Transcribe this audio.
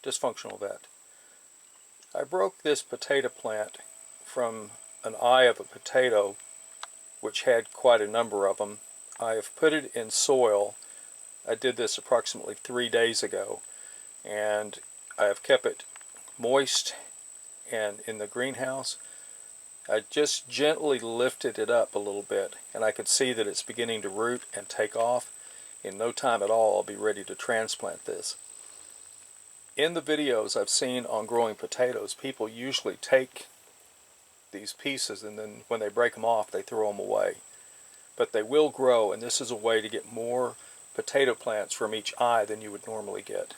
dysfunctional vet. I broke this potato plant from an eye of a potato which had quite a number of them. I have put it in soil. I did this approximately 3 days ago, and I have kept it moist and in the greenhouse. I just gently lifted it up a little bit, and I could see that it's beginning to root and take off. In no time at all, I'll be ready to transplant this. In the videos I've seen on growing potatoes, people usually take these pieces and then when they break them off, they throw them away. But they will grow, and this is a way to get more potato plants from each eye than you would normally get.